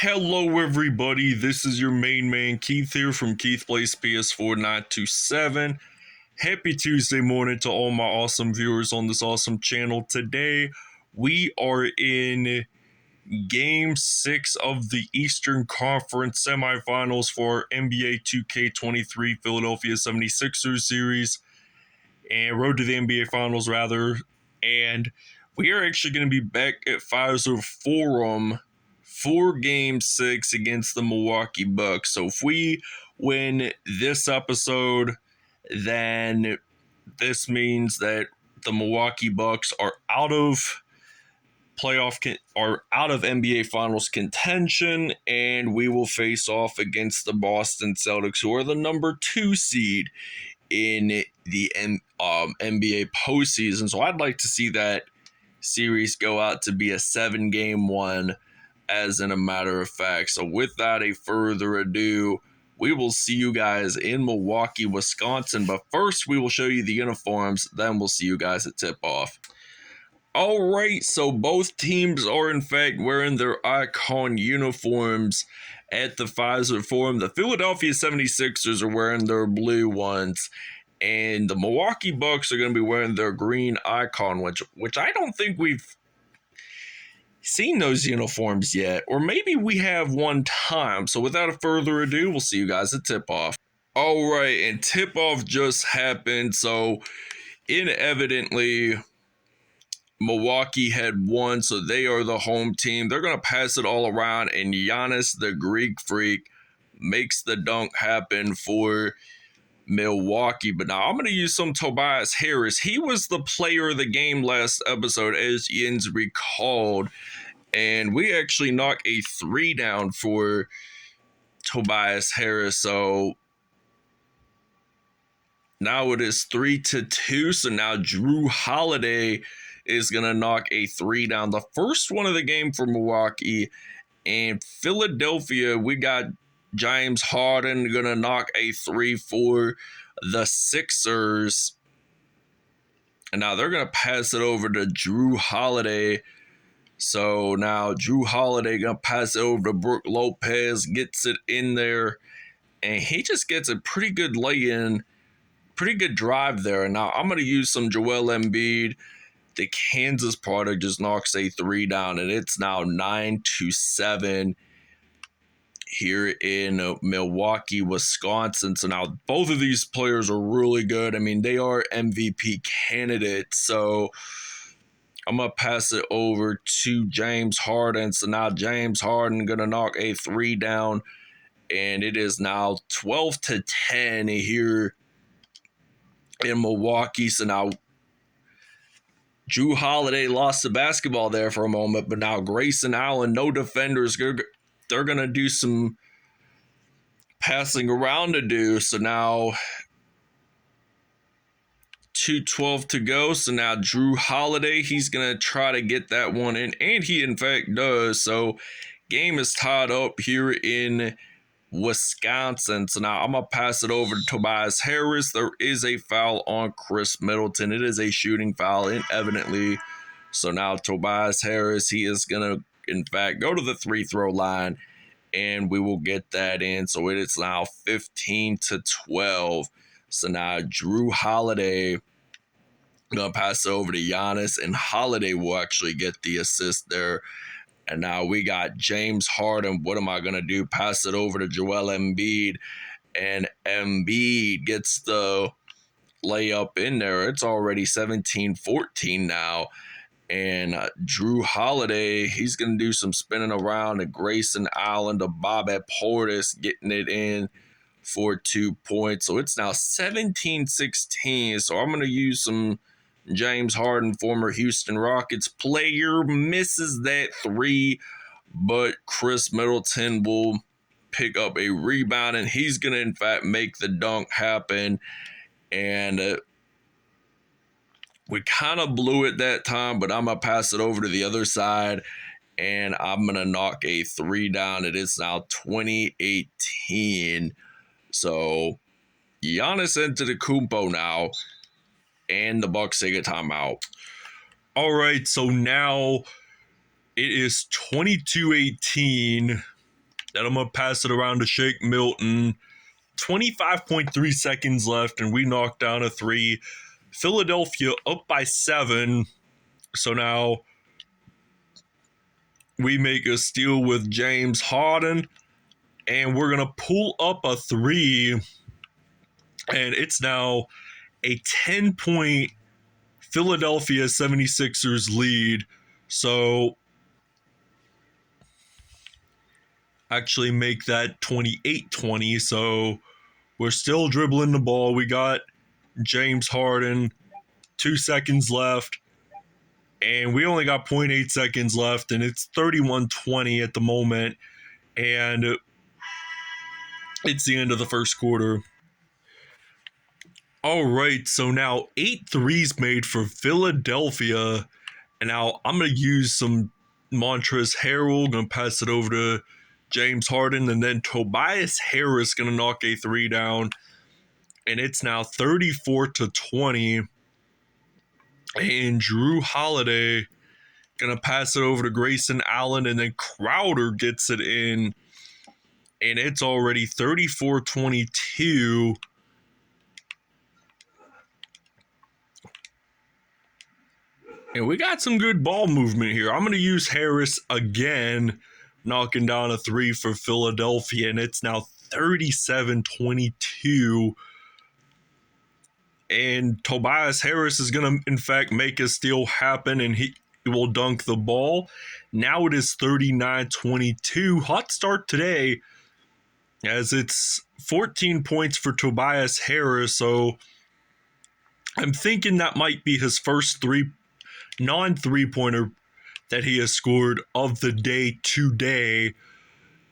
Hello everybody, this is your main man Keith here from Keith Plays PS4 927. Happy Tuesday morning to all my awesome viewers on this awesome channel. Today we are in Game 6 of the Eastern Conference semifinals for NBA 2K23 Philadelphia 76ers series and Road to the NBA Finals rather. And we are actually going to be back at Pfizer Forum for Game 6 against the Milwaukee Bucks. So if we win this episode, then this means that the Milwaukee Bucks are out of NBA Finals contention, and we will face off against the Boston Celtics, who are the number 2 seed in the NBA postseason. So I'd like to see that series go out to be a 7-game one, as in a matter of fact. So without a further ado, we will see you guys in Milwaukee, Wisconsin. But first, we will show you the uniforms. Then we'll see you guys at tip-off. All right, so both teams are in fact wearing their icon uniforms at the Pfizer Forum. The Philadelphia 76ers are wearing their blue ones, and the Milwaukee Bucks are going to be wearing their green icon, which I don't think we've seen those uniforms yet, or maybe we have one time. So without further ado, we'll see you guys at tip-off. All right, and tip-off just happened, so inevitably Milwaukee had won, so they are the home team. They're going to pass it all around, and Giannis, the Greek freak, makes the dunk happen for Milwaukee. But now I'm going to use some Tobias Harris. He was the player of the game last episode, as Jens recalled, and we actually knocked a 3 down for Tobias Harris. So now it is 3-2. So now Drew Holiday is going to knock a 3 down, the first one of the game for Milwaukee. And Philadelphia, we got James Harden going to knock a 3 for the Sixers. And now they're going to pass it over to Drew Holiday. So now Drew Holiday going to pass it over to Brook Lopez, gets it in there, and he just gets a pretty good lay-in, pretty good drive there. And now I'm going to use some Joel Embiid. The Kansas product just knocks a 3 down, and it's now 9-7 here in Milwaukee, Wisconsin. So now both of these players are really good. I mean, they are MVP candidates. So I'm going to pass it over to James Harden. So now James Harden going to knock a 3 down, and it is now 12-10 here in Milwaukee. So now Drew Holiday lost the basketball there for a moment, but now Grayson Allen, no defenders, they're going to do some passing around to do. So now 2:12 to go. So now Drew Holiday, he's going to try to get that one in, and he in fact does. So game is tied up here in Wisconsin. So now I'm going to pass it over to Tobias Harris. There is a foul on Chris Middleton. It is a shooting foul, evidently. So now Tobias Harris, he is going to, in fact, go to the free-throw line, and we will get that in. So it is now 15-12. So now Drew Holiday going to pass it over to Giannis, and Holiday will actually get the assist there. And now we got James Harden. What am I going to do? Pass it over to Joel Embiid. And Embiid gets the layup in there. It's already 17-14 now. And Drew Holiday, he's going to do some spinning around. And Grayson Allen to Bobby Portis getting it in for 2 points. So it's now 17-16. So I'm going to use some James Harden, former Houston Rockets player, misses that 3, but Chris Middleton will pick up a rebound, and he's going to, in fact, make the dunk happen. And we kind of blew it that time, but I'm going to pass it over to the other side, and I'm going to knock a 3 down. It is now 20-18. So Giannis Antetokounmpo now, and the Bucks take a timeout. All right, so now it is 22-18 Then I'm going to pass it around to Shake Milton. 25.3 seconds left, and we knocked down a three. Philadelphia up by 7. So now we make a steal with James Harden, and we're going to pull up a three, and it's now a 10-point Philadelphia 76ers lead. So actually make that 28-20. So we're still dribbling the ball. We got James Harden, 2 seconds left, and we only got 0.8 seconds left, and it's 31-20 at the moment, and it's the end of the first quarter. All right, so now 8 threes made for Philadelphia, and now I'm going to use some Montrezl Harrell, going to pass it over to James Harden, and then Tobias Harris going to knock a three down, and it's now 34-20. And Drew Holiday going to pass it over to Grayson Allen, and then Crowder gets it in, and it's already 34-22. And we got some good ball movement here. I'm going to use Harris again, knocking down a three for Philadelphia, and it's now 37-22. And Tobias Harris is going to, in fact, make a steal happen, and he will dunk the ball. Now it is 39-22. Hot start today, as it's 14 points for Tobias Harris. So I'm thinking that might be his first non-three-pointer that he has scored of the day today.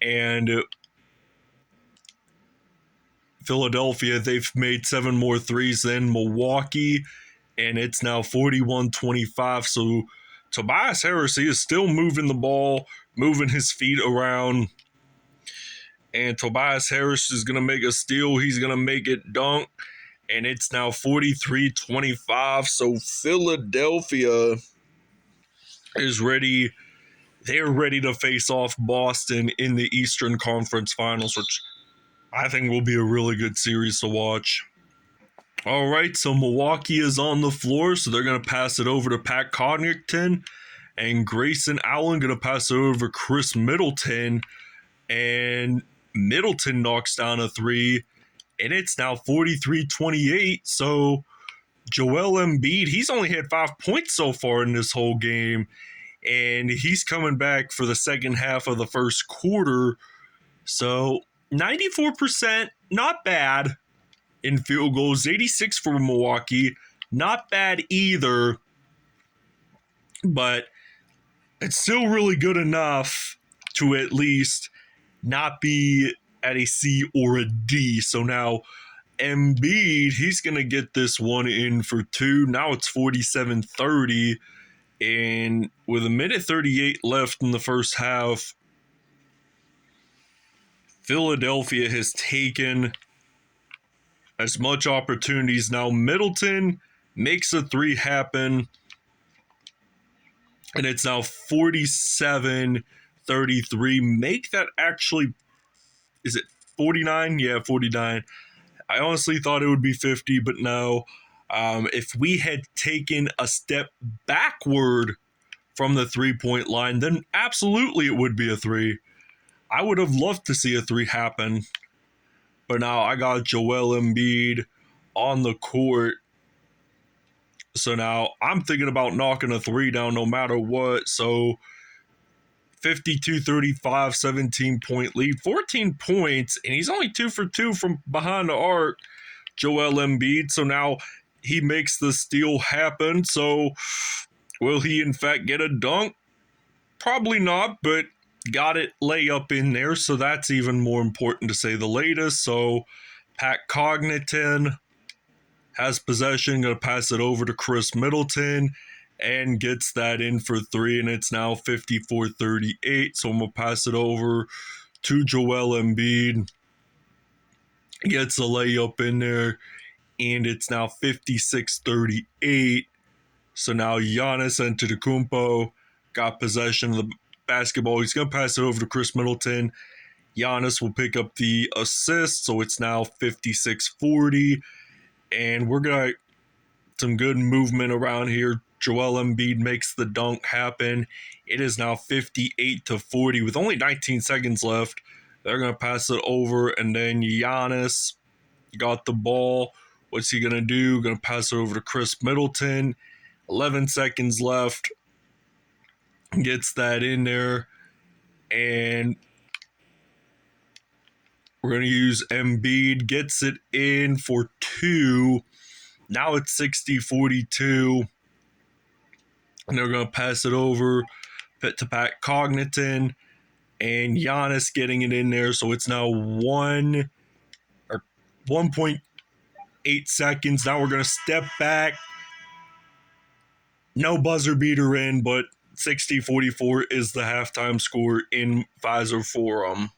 And Philadelphia, they've made 7 more threes than Milwaukee, and it's now 41-25. So Tobias Harris, he is still moving the ball, moving his feet around, and Tobias Harris is going to make a steal. He's going to make it dunk, and it's now 43-25. So Philadelphia is ready. They're ready to face off Boston in the Eastern Conference Finals, which I think will be a really good series to watch. All right, so Milwaukee is on the floor, so they're going to pass it over to Pat Connaughton, and Grayson Allen going to pass it over to Chris Middleton, and Middleton knocks down a three, and it's now 43-28. So Joel Embiid, he's only had 5 points so far in this whole game, and he's coming back for the second half of the first quarter. So 94%, not bad in field goals. 86 for Milwaukee, not bad either, but it's still really good enough to at least not be at a C or a D. So now Embiid, he's going to get this one in for 2. Now it's 47-30, and with a minute 38 left in the first half, Philadelphia has taken as much opportunities. Now Middleton makes a three happen, and it's now 47-33. Make that actually, is it 49? Yeah, 49. I honestly thought it would be 50, but no. If we had taken a step backward from the three-point line, then absolutely it would be a three. I would have loved to see a three happen, but now I got Joel Embiid on the court. So now I'm thinking about knocking a three down no matter what. So 52-35, 17-point lead, 14 points, and he's only 2 for 2 from behind the arc, Joel Embiid. So now he makes the steal happen. So will he in fact get a dunk? Probably not, but got it layup in there, so that's even more important to say the latest. So Pat Connaughton has possession, going to pass it over to Chris Middleton, and gets that in for 3, and it's now 54-38. So I'm going to pass it over to Joel Embiid. Gets a layup in there, and it's now 56-38. So now Giannis Antetokounmpo got possession of the basketball. He's going to pass it over to Chris Middleton, Giannis will pick up the assist, so it's now 56-40. And we're going to some good movement around here. Joel Embiid makes the dunk happen. It is now 58-40 with only 19 seconds left. They're going to pass it over, and then Giannis got the ball. What's he going to do? Going to pass it over to Chris Middleton. 11 seconds left. Gets that in there, and we're going to use Embiid. Gets it in for 2. Now it's 60-42. And they're going to pass it over to Pat Connaughton, and Giannis getting it in there. So it's now 1.8 seconds. Now we're going to step back. No buzzer beater in, but 60-44 is the halftime score in Pfizer Forum.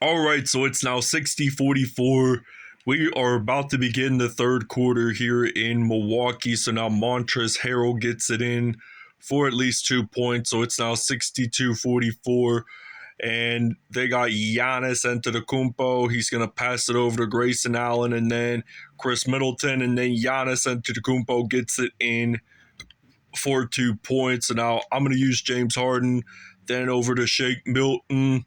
All right, so it's now 60-44. We are about to begin the third quarter here in Milwaukee. So now Montrezl Harrell gets it in for at least 2 points. So it's now 62-44. And they got Giannis Antetokounmpo. He's going to pass it over to Grayson Allen and then Chris Middleton. And then Giannis Antetokounmpo gets it in for 2 points. So now I'm going to use James Harden. Then over to Shake Milton.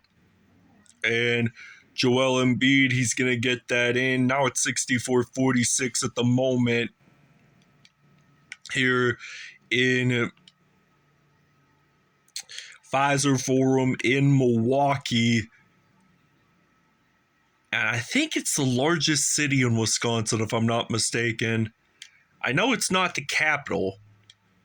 And Joel Embiid, he's going to get that in. Now it's 64-46 at the moment here in Pfizer Forum in Milwaukee. And I think it's the largest city in Wisconsin, if I'm not mistaken. I know it's not the capital.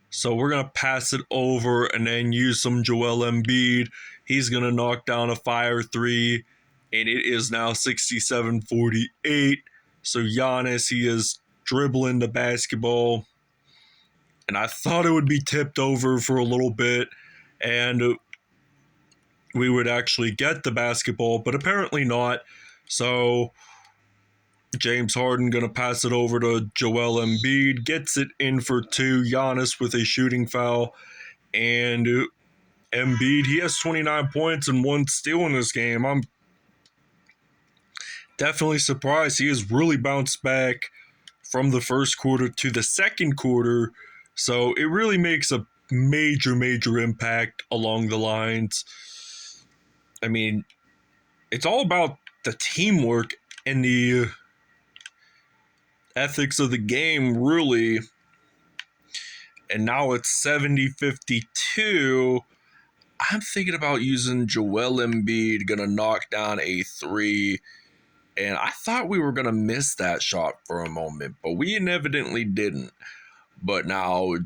So we're going to pass it over and then use some Joel Embiid. He's going to knock down a fire 3. And it is now 67-48. So Giannis, he is dribbling the basketball. And I thought it would be tipped over for a little bit. And we would actually get the basketball, but apparently not. So James Harden going to pass it over to Joel Embiid. Gets it in for 2. Giannis with a shooting foul. And Embiid, he has 29 points and 1 steal in this game. I'm definitely surprised. He has really bounced back from the first quarter to the second quarter. So it really makes a major impact along the lines. I mean, it's all about the teamwork and the ethics of the game, really. And now it's 70-52. I'm thinking about using Joel Embiid, gonna knock down a 3. And I thought we were going to miss that shot for a moment, but we evidently didn't. But now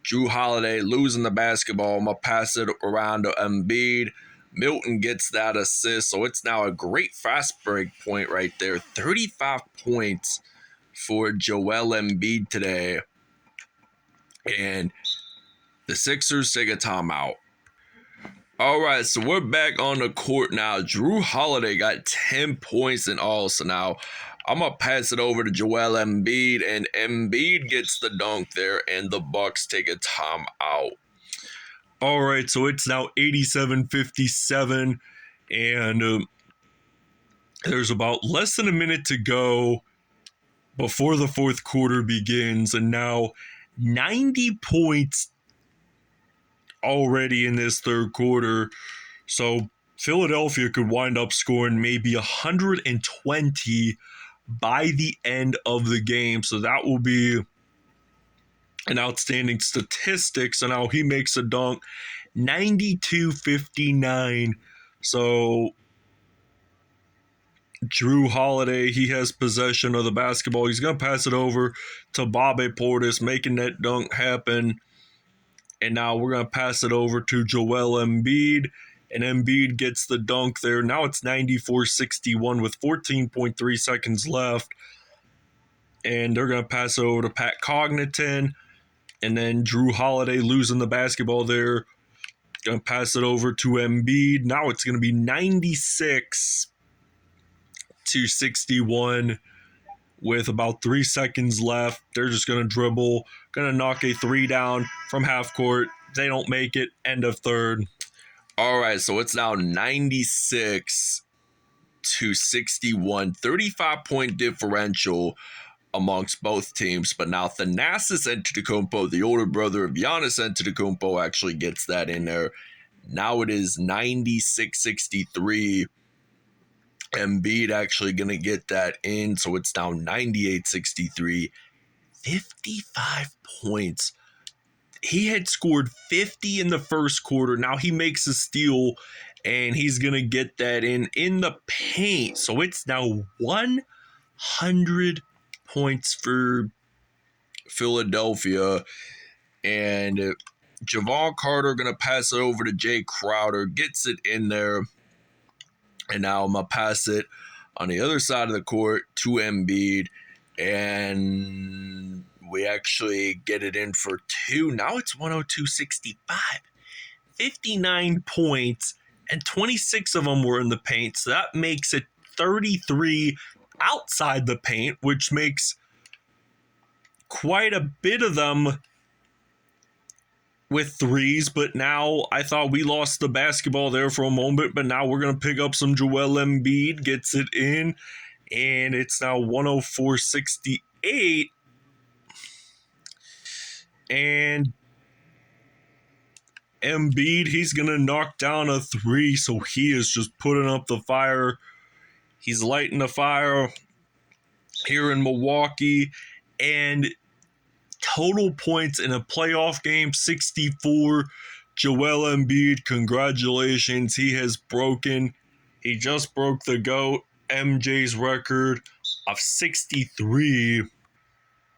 Jrue Holiday losing the basketball. I'm going to pass it around to Embiid. Milton gets that assist, so it's now a great fast break point right there. 35 points for Joel Embiid today. And the Sixers take a timeout. All right, so we're back on the court now. Jrue Holiday got 10 points in all. So now I'm going to pass it over to Joel Embiid, and Embiid gets the dunk there, and the Bucks take a timeout. All right, so it's now 87-57, and there's about less than a minute to go before the fourth quarter begins, and now 90 points already in this third quarter. So Philadelphia could wind up scoring maybe 120 by the end of the game. So that will be an outstanding statistic. So now he makes a dunk, 92-59. So Jrue Holiday, he has possession of the basketball. He's going to pass it over to Bobby Portis, making that dunk happen. And now we're going to pass it over to Joel Embiid. And Embiid gets the dunk there. Now it's 94-61 with 14.3 seconds left. And they're going to pass it over to Pat Connaughton. And then Jrue Holiday losing the basketball there. Going to pass it over to Embiid. Now it's going to be 96-61 with about 3 seconds left. They're just going to dribble. Going to knock a 3 down from half court. They don't make it. End of third. All right, so it's now 96 to 61, 35-point differential amongst both teams. But now Thanasis Antetokounmpo, the older brother of Giannis Antetokounmpo, actually gets that in there. Now it is 96-63. Embiid actually going to get that in, so it's now 98-63. 55 points. He had scored 50 in the first quarter. Now he makes a steal, and he's going to get that in the paint. So it's now 100 points for Philadelphia. And Javon Carter going to pass it over to Jay Crowder, gets it in there. And now I'm going to pass it on the other side of the court to Embiid. And we actually get it in for two. Now it's 102-65. 59 points, and 26 of them were in the paint. So that makes it 33 outside the paint, which makes quite a bit of them with threes. But now I thought we lost the basketball there for a moment, but now we're going to pick up some Joel Embiid, gets it in, and it's now 104-68. And Embiid, he's going to knock down a three, so he is just putting up the fire. He's lighting the fire here in Milwaukee. And total points in a playoff game, 64. Joel Embiid, congratulations. He just broke the GOAT, MJ's record of 63.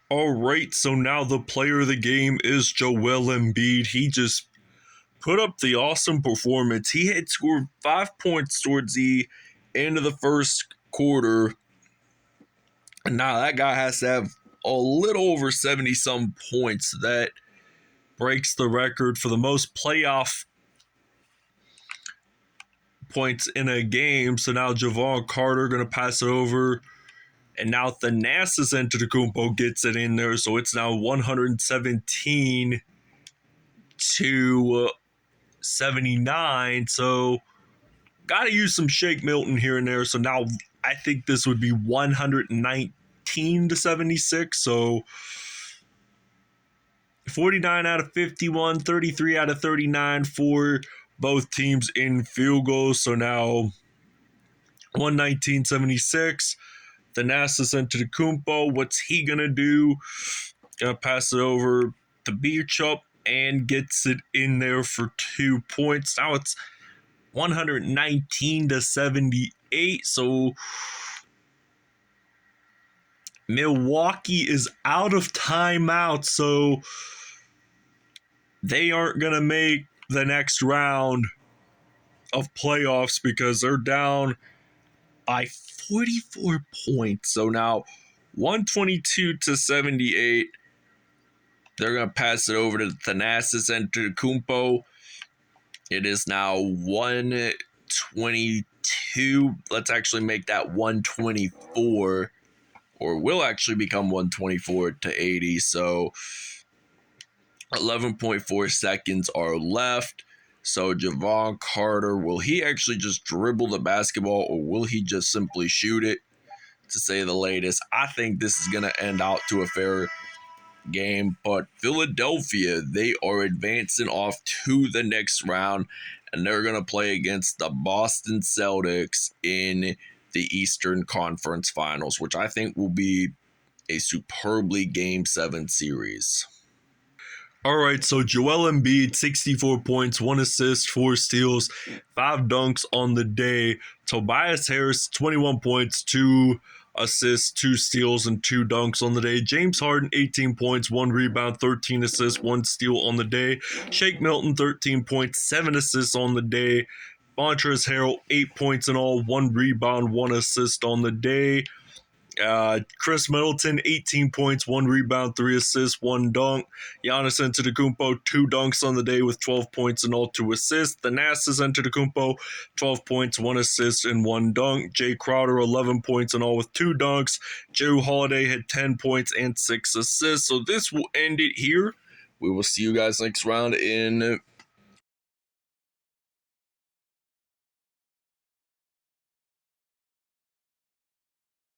All right, so now the player of the game is Joel Embiid. He just put up the awesome performance. He had scored 5 points towards the end of the first quarter. And now that guy has to have a little over 70-some points. That breaks the record for the most playoff points in a game. So now Javon Carter going to pass it over. And now Thanasis Antetokounmpo gets it in there. So it's now 117 to 79. So got to use some Shake Milton here and there. So now I think this would be 119 to 76. So 49 out of 51, 33 out of 39 for both teams in field goals. So now 119-76. Thanasis Antetokounmpo, what's he going to do? Going to pass it over to Bishop and gets it in there for 2 points. Now it's 119 to 78. So Milwaukee is out of timeout, so they aren't going to make the next round of playoffs because they're down by 44 points. So now 122 to 78. They're going to pass it over to Thanasis Antetokounmpo. It is now 122. Let's actually make that 124, or will actually become 124 to 80. So 11.4 seconds are left. So Javon Carter, will he actually just dribble the basketball, or will he just simply shoot it, to say the latest? I think this is going to end out to a fair game, but Philadelphia, they are advancing off to the next round, and they're going to play against the Boston Celtics in the Eastern Conference Finals, which I think will be a superbly Game 7 series. All right, so Joel Embiid, 64 points, 1 assist, 4 steals, 5 dunks on the day. Tobias Harris, 21 points, 2 assists, 2 steals, and 2 dunks on the day. James Harden, 18 points, 1 rebound, 13 assists, 1 steal on the day. Shake Milton, 13 points, 7 assists on the day. Montrezl Harrell, 8 points in all, 1 rebound, 1 assist on the day. Chris Middleton, 18 points, 1 rebound, 3 assists, 1 dunk. Giannis Antetokounmpo, 2 dunks on the day with 12 points and all, 2 assists. Thanasis Antetokounmpo, 12 points, 1 assist, and 1 dunk. Jay Crowder, 11 points and all with 2 dunks. Jrue Holiday had 10 points and 6 assists. So this will end it here. We will see you guys next round in